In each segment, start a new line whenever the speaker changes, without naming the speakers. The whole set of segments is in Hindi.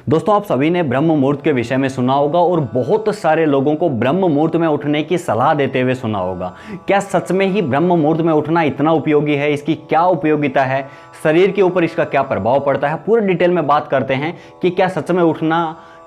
दोस्तों, आप सभी ने ब्रह्म मुहूर्त के विषय में सुना होगा और बहुत सारे लोगों को ब्रह्म मुहूर्त में उठने की सलाह देते हुए सुना होगा। क्या सच में ही ब्रह्म मुहूर्त में उठना इतना उपयोगी है? इसकी क्या उपयोगिता है? शरीर के ऊपर इसका क्या प्रभाव पड़ता है? पूरे डिटेल में बात करते हैं कि क्या सच में उठना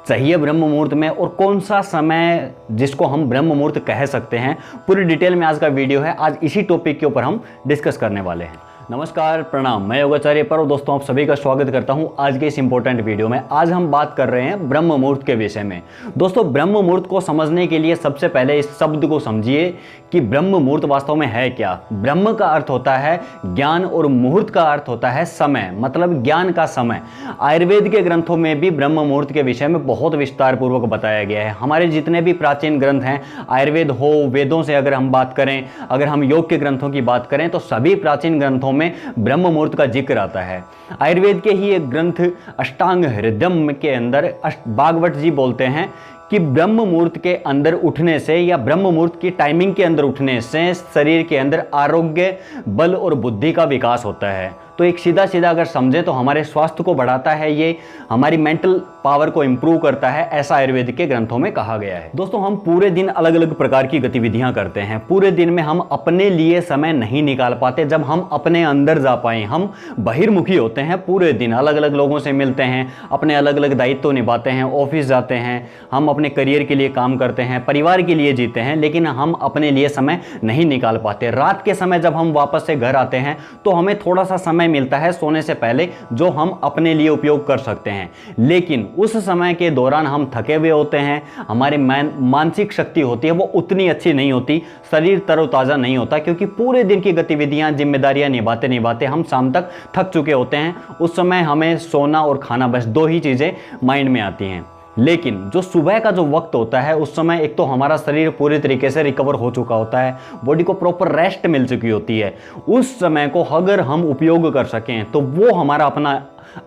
चाहिए ब्रह्म मुहूर्त में और कौन सा समय जिसको हम ब्रह्म मुहूर्त कह सकते हैं। पूरी डिटेल में आज का वीडियो है। आज इसी टॉपिक के ऊपर हम डिस्कस करने वाले हैं। नमस्कार, प्रणाम, मैं योगाचार्य पर दोस्तों आप सभी का स्वागत करता हूं आज के इस इंपॉर्टेंट वीडियो में। आज हम बात कर रहे हैं ब्रह्म मुहूर्त के विषय में। दोस्तों, ब्रह्म मुहूर्त को समझने के लिए सबसे पहले इस शब्द को समझिए कि ब्रह्म मुहूर्त वास्तव में है क्या। ब्रह्म का अर्थ होता है ज्ञान और मुहूर्त का अर्थ होता है समय, मतलब ज्ञान का समय। आयुर्वेद के ग्रंथों में भी ब्रह्म मुहूर्त के विषय में बहुत विस्तार पूर्वक बताया गया है। हमारे जितने भी प्राचीन ग्रंथ हैं, आयुर्वेद हो, वेदों से अगर हम बात करें, अगर हम योग के ग्रंथों की बात करें, तो सभी प्राचीन ग्रंथों में ब्रह्म मुहूर्त का जिक्र आता है। आयुर्वेद के ही एक ग्रंथ अष्टांग हृदयम के अंदर भागवत जी बोलते हैं कि ब्रह्म मुहूर्त के अंदर उठने से या ब्रह्म मुहूर्त की टाइमिंग के अंदर उठने से शरीर के अंदर आरोग्य, बल और बुद्धि का विकास होता है। तो एक सीधा सीधा अगर समझे तो हमारे स्वास्थ्य को बढ़ाता है, ये हमारी मेंटल पावर को इंप्रूव करता है, ऐसा आयुर्वेद के ग्रंथों में कहा गया है। दोस्तों, हम पूरे दिन अलग अलग प्रकार की गतिविधियां करते हैं। पूरे दिन में हम अपने लिए समय नहीं निकाल पाते। जब हम अपने अंदर जा पाए, हम बहिर्मुखी होते हैं, पूरे दिन अलग अलग लोगों से मिलते हैं, अपने अलग अलग दायित्व निभाते हैं, ऑफिस जाते हैं, हम अपने करियर के लिए काम करते हैं, परिवार के लिए जीते हैं, लेकिन हम अपने लिए समय नहीं निकाल पाते। रात के समय जब हम वापस से घर आते हैं तो हमें थोड़ा सा समय मिलता है सोने से पहले, जो हम अपने लिए उपयोग कर सकते हैं। लेकिन उस समय के दौरान हम थके हुए होते हैं, हमारी मानसिक शक्ति होती है वो उतनी अच्छी नहीं होती, शरीर तरोताजा नहीं होता, क्योंकि पूरे दिन की गतिविधियां, जिम्मेदारियां निभाते निभाते हम शाम तक थक चुके होते हैं। उस समय हमें सोना और खाना, बस दो ही चीजें माइंड में आती हैं। लेकिन जो सुबह का जो वक्त होता है, उस समय एक तो हमारा शरीर पूरी तरीके से रिकवर हो चुका होता है, बॉडी को प्रॉपर रेस्ट मिल चुकी होती है। उस समय को अगर हम उपयोग कर सकें तो वो हमारा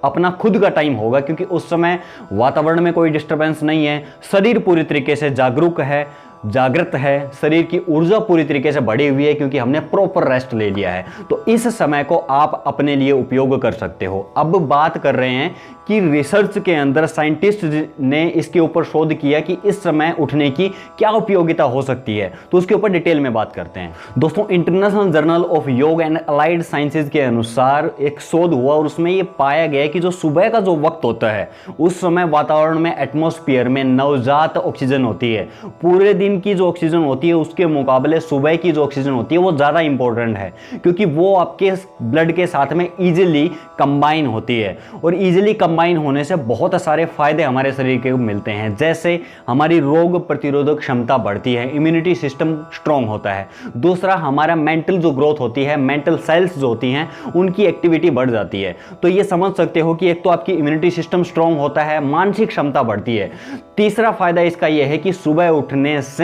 अपना खुद का टाइम होगा, क्योंकि उस समय वातावरण में कोई डिस्टर्बेंस नहीं है, शरीर पूरी तरीके से जागरूक है, जागृत है, शरीर की ऊर्जा पूरी तरीके से बढ़ी हुई है, क्योंकि हमने प्रॉपर रेस्ट ले लिया है। तो इस समय को आप अपने लिए उपयोग कर सकते हो। अब बात कर रहे हैं कि रिसर्च के अंदर साइंटिस्ट ने इसके ऊपर शोध किया कि इस समय उठने की क्या उपयोगिता हो सकती है, तो उसके ऊपर डिटेल में बात करते हैं। दोस्तों, इंटरनेशनल जर्नल ऑफ योग एंड अलाइड साइंसेज के अनुसार एक शोध हुआ और उसमें यह पाया गया कि जो सुबह का जो वक्त होता है, उस समय वातावरण में, एटमॉस्फेयर में नवजात ऑक्सीजन होती है। पूरे दिन की जो ऑक्सीजन होती है उसके मुकाबले सुबह की जो ऑक्सीजन होती है वो ज्यादा इंपॉर्टेंट है, क्योंकि वो आपके ब्लड के साथ में इजीली कंबाइन होती है, और इजीली कंबाइन होने से बहुत सारे फायदे हमारे शरीर के मिलते हैं। जैसे हमारी रोग प्रतिरोधक क्षमता बढ़ती है, इम्यूनिटी सिस्टम स्ट्रांग होता है। दूसरा, हमारा मेंटल जो ग्रोथ होती है, मेंटल सेल्स जो होती हैं उनकी एक्टिविटी बढ़ जाती है। तो ये समझ सकते हो कि एक तो आपकी इम्यूनिटी सिस्टम स्ट्रांग होता है, मानसिक क्षमता बढ़ती है। तीसरा फायदा इसका यह है कि सुबह उठने से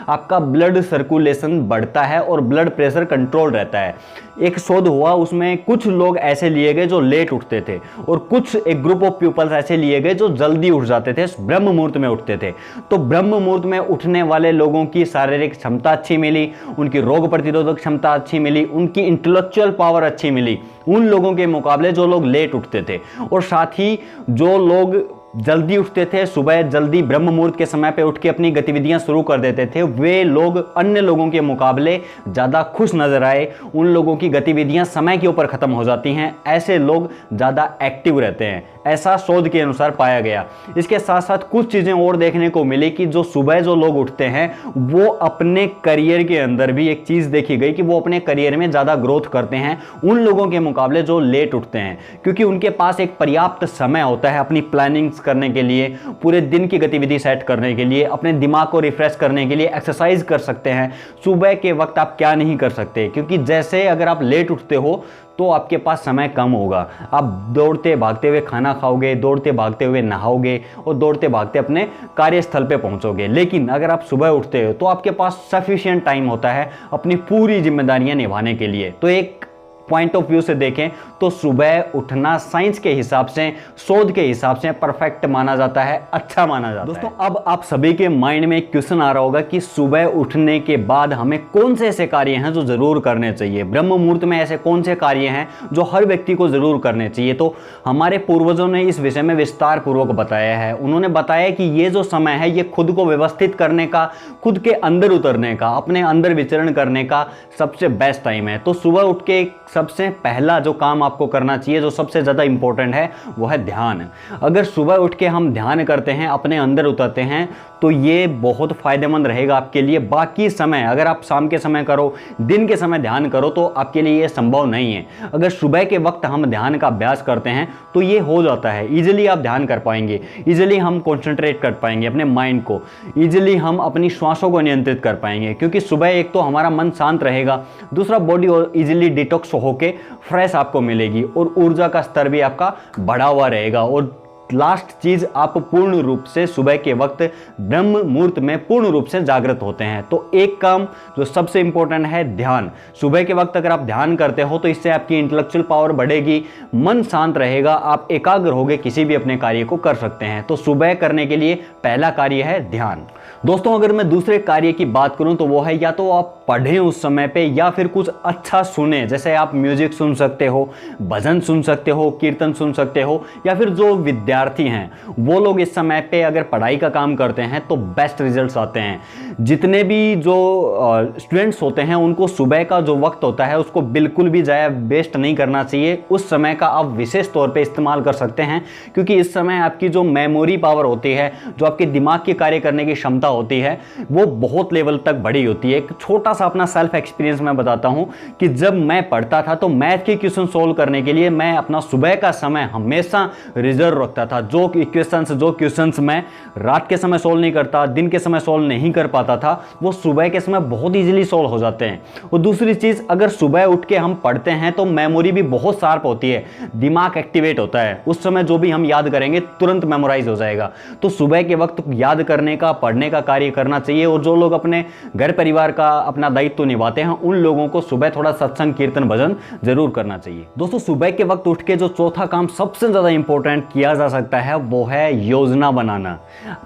आपका ब्लड सर्कुलेशन बढ़ता है और ब्लड प्रेशर कंट्रोल रहता है। एक शोध हुआ, उसमें कुछ लोग ऐसे लिए गए जो लेट उठते थे, और कुछ एक ग्रुप ऑफ पीपल्स ऐसे लिए गए जो जल्दी उठ जाते थे, ब्रह्म मुहूर्त में उठते थे। तो ब्रह्म मुहूर्त में उठने वाले लोगों की शारीरिक क्षमता अच्छी मिली, उनकी रोग प्रतिरोधक क्षमता अच्छी मिली, उनकी इंटेलेक्चुअल पावर अच्छी मिली उन लोगों के मुकाबले जो लोग लेट उठते थे। और साथ ही जो लोग जल्दी उठते थे, सुबह जल्दी ब्रह्म मुहूर्त के समय पे उठ के अपनी गतिविधियां शुरू कर देते थे, वे लोग अन्य लोगों के मुकाबले ज्यादा खुश नजर आए। उन लोगों की गतिविधियां समय के ऊपर खत्म हो जाती हैं, ऐसे लोग ज्यादा एक्टिव रहते हैं, ऐसा शोध के अनुसार पाया गया। इसके साथ साथ कुछ चीजें और देखने को मिली कि जो सुबह जो लोग उठते हैं वो अपने करियर के अंदर भी एक चीज देखी गई कि वो अपने करियर में ज्यादा ग्रोथ करते हैं उन लोगों के मुकाबले जो लेट उठते हैं, क्योंकि उनके पास एक पर्याप्त समय होता है अपनी प्लानिंग्स करने के लिए, पूरे दिन की गतिविधि सेट करने के लिए, अपने दिमाग को रिफ्रेश करने के लिए एक्सरसाइज कर सकते हैं। सुबह के वक्त आप क्या नहीं कर सकते, क्योंकि जैसे अगर आप लेट उठते हो तो आपके पास समय कम होगा। आप दौड़ते भागते हुए खाना खाओगे, दौड़ते भागते हुए नहाओगे और दौड़ते भागते अपने कार्यस्थल पे पहुंचोगे। लेकिन अगर आप सुबह उठते हो तो आपके पास सफिशिएंट टाइम होता है अपनी पूरी जिम्मेदारियां निभाने के लिए। तो एक पॉइंट ऑफ व्यू से देखें तो सुबह उठना साइंस के हिसाब से, शोध के हिसाब से परफेक्ट माना जाता है, अच्छा माना जाता है। दोस्तों अब आप सभी के माइंड में एक क्वेश्चन आ रहा होगा कि सुबह उठने के बाद हमें कौन से ऐसे कार्य हैं जो जरूर करने चाहिए, ब्रह्म मुहूर्त में ऐसे कौन से कार्य हैं जो हर व्यक्ति को जरूर करने चाहिए। तो हमारे पूर्वजों ने इस विषय में विस्तार पूर्वक बताया है। उन्होंने बताया कि ये जो समय है ये खुद को व्यवस्थित करने का, खुद के अंदर उतरने का, अपने अंदर विचरण करने का सबसे बेस्ट टाइम है। तो सुबह उठ के सबसे पहला जो काम आपको करना चाहिए, जो सबसे ज़्यादा इंपॉर्टेंट है, वो है ध्यान। अगर सुबह उठ के हम ध्यान करते हैं, अपने अंदर उतरते हैं, तो ये बहुत फ़ायदेमंद रहेगा आपके लिए। बाकी समय अगर आप शाम के समय करो, दिन के समय ध्यान करो, तो आपके लिए ये संभव नहीं है। अगर सुबह के वक्त हम ध्यान का अभ्यास करते हैं तो ये हो जाता है, ईजिली आप ध्यान कर पाएंगे, ईजिली हम कॉन्सेंट्रेट कर पाएंगे अपने माइंड को, ईजिली हम अपनी श्वासों को नियंत्रित कर पाएंगे। क्योंकि सुबह एक तो हमारा मन शांत रहेगा, दूसरा बॉडी ईजिली डिटॉक्स होके फ्रेश आपको मिलेगी और ऊर्जा का स्तर भी आपका बढ़ा हुआ रहेगा। और लास्ट चीज, आप पूर्ण रूप से सुबह के वक्त ब्रह्म मुहूर्त में पूर्ण रूप से जागृत होते हैं। तो एक काम जो सबसे इंपॉर्टेंट है, ध्यान। सुबह के वक्त अगर आप ध्यान करते हो तो इससे आपकी इंटेलेक्चुअल पावर बढ़ेगी, मन शांत रहेगा, आप एकाग्र होकर किसी भी अपने कार्य को कर सकते हैं। तो सुबह करने के लिए पहला कार्य है ध्यान। दोस्तों अगर मैं दूसरे कार्य की बात करूं तो वो है या तो आप पढ़ें उस समय पे, या फिर कुछ अच्छा सुने। जैसे आप म्यूजिक सुन सकते हो, भजन सुन सकते हो, कीर्तन सुन सकते हो, या फिर जो विद्यार्थी हैं वो लोग इस समय पे अगर पढ़ाई का काम करते हैं तो बेस्ट रिजल्ट्स आते हैं। जितने भी जो स्टूडेंट्स होते हैं उनको सुबह का जो वक्त होता है उसको बिल्कुल भी ज़ाया वेस्ट नहीं करना चाहिए। उस समय का आप विशेष तौर पे इस्तेमाल कर सकते हैं, क्योंकि इस समय आपकी जो मेमोरी पावर होती है, जो आपके दिमाग की कार्य करने की क्षमता होती है, वो बहुत लेवल तक बढ़ी होती है। एक छोटा सा अपना सेल्फ एक्सपीरियंस मैं बताता हूं कि जब मैं पढ़ता था तो मैथ के क्वेश्चन सोल्व करने के लिए मैं अपना सुबह का समय हमेशा रिजर्व रखता था। जो क्वेश्चंस मैं रात के समय सोल्व नहीं करता, दिन के समय सोल्व नहीं कर पाता था, वो सुबह के समय बहुत इजीली सोल्व हो जाते हैं। और दूसरी चीज, अगर सुबह उठ के हम पढ़ते हैं तो मेमोरी भी बहुत शार्प होती है, दिमाग एक्टिवेट होता है। उस समय जो भी हम याद करेंगे तुरंत मेमोराइज हो जाएगा। तो सुबह के वक्त याद करने का, पढ़ने का कार्य करना चाहिए। और जो लोग अपने घर परिवार का अपना दायित्व निभाते हैं उन लोगों को सुबह थोड़ा सत्संग, कीर्तन, भजन जरूर करना चाहिए। दोस्तों सुबह के वक्त उठ के जो चौथा काम सबसे ज्यादा इंपॉर्टेंट किया जा सकता है वो है योजना बनाना,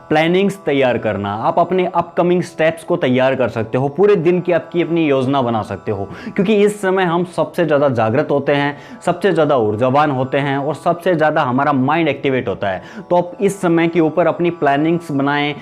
प्लानिंग्स तैयार करना। आप अपने अपकमिंग स्टेप्स को तैयार कर सकते हो, पूरे दिन की आपकी अपनी योजना बना सकते हो। क्योंकि इस समय हम सबसे ज्यादा जागृत होते हैं, सबसे ज्यादा ऊर्जावान होते हैं और सबसे ज्यादा हमारा माइंड एक्टिवेट होता है। तो आप इस समय के ऊपर अपनी प्लानिंग्स बनाएं,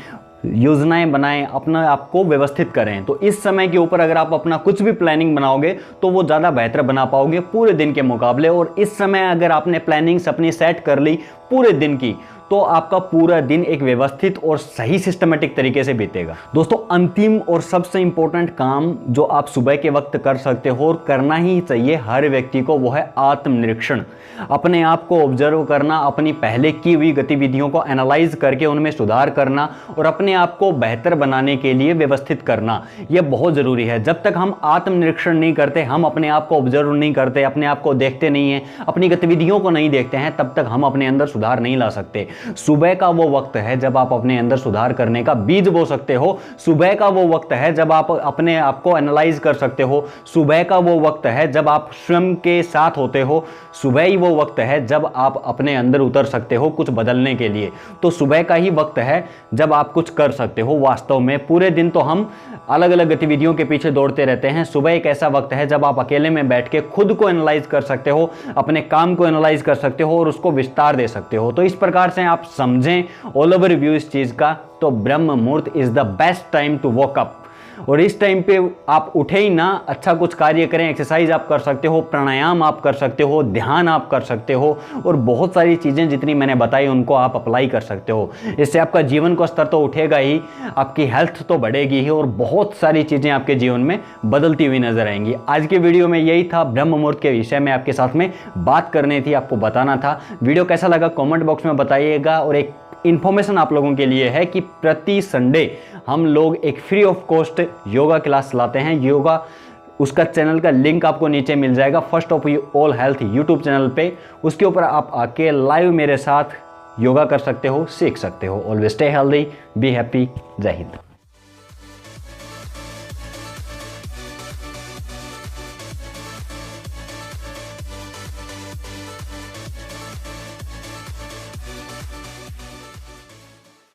योजनाएं बनाएं, अपना आपको व्यवस्थित करें। तो इस समय के ऊपर अगर आप अपना कुछ भी प्लानिंग बनाओगे तो वो ज़्यादा बेहतर बना पाओगे पूरे दिन के मुकाबले। और इस समय अगर आपने प्लानिंग्स अपनी सेट कर ली पूरे दिन की, तो आपका पूरा दिन एक व्यवस्थित और सही सिस्टमेटिक तरीके से बीतेगा। दोस्तों अंतिम और सबसे इंपॉर्टेंट काम जो आप सुबह के वक्त कर सकते हो और करना ही चाहिए हर व्यक्ति को, वो है आत्मनिरीक्षण। अपने आप को ऑब्जर्व करना, अपनी पहले की हुई गतिविधियों को एनालाइज करके उनमें सुधार करना और अपने आप को बेहतर बनाने के लिए व्यवस्थित करना, यह बहुत ज़रूरी है। जब तक हम आत्मनिरीक्षण नहीं करते, हम अपने आप को ऑब्जर्व नहीं करते, अपने आप को देखते नहीं हैं, अपनी गतिविधियों को नहीं देखते हैं, तब तक हम अपने अंदर सुधार नहीं ला सकते। सुबह का वो वक्त है जब आप अपने अंदर सुधार करने का बीज बो सकते हो। सुबह का वो वक्त है जब आप अपने आप को एनालाइज कर सकते हो। सुबह का वो वक्त है जब आप स्वयं के साथ होते हो। सुबह ही वो वक्त है जब आप अपने अंदर उतर सकते हो कुछ बदलने के लिए। तो सुबह का ही वक्त है जब आप कुछ कर सकते हो। वास्तव में पूरे दिन तो हम अलग अलग गतिविधियों के पीछे दौड़ते रहते हैं। सुबह एक ऐसा वक्त है जब आप अकेले में बैठ के खुद को एनालाइज कर सकते हो, अपने काम को एनालाइज कर सकते हो और उसको विस्तार दे सकते हो। तो इस प्रकार से आप समझें ऑल ओवर रिव्यू इस चीज का, तो brahma muhurta is the best time to walk up. और इस टाइम पे आप उठे ही ना, अच्छा कुछ कार्य करें, एक्सरसाइज आप कर सकते हो, प्राणायाम आप कर सकते हो, ध्यान आप कर सकते हो और बहुत सारी चीज़ें जितनी मैंने बताई उनको आप अप्लाई कर सकते हो। इससे आपका जीवन का स्तर तो उठेगा ही, आपकी हेल्थ तो बढ़ेगी ही और बहुत सारी चीज़ें आपके जीवन में बदलती हुई नजर आएंगी। आज के वीडियो में यही था, ब्रह्म मुहूर्त के विषय में आपके साथ में बात करनी थी, आपको बताना था। वीडियो कैसा लगा कॉमेंट बॉक्स में बताइएगा। और एक इन्फॉर्मेशन आप लोगों के लिए है कि प्रति संडे हम लोग एक free of cost yoga class लाते हैं। योगा उसका चैनल का लिंक आपको नीचे मिल जाएगा, first of all health YouTube channel पे। उसके ऊपर आप आके लाइव मेरे साथ योगा कर सकते हो, सीख सकते हो। Always stay healthy, be happy. जय हिंद।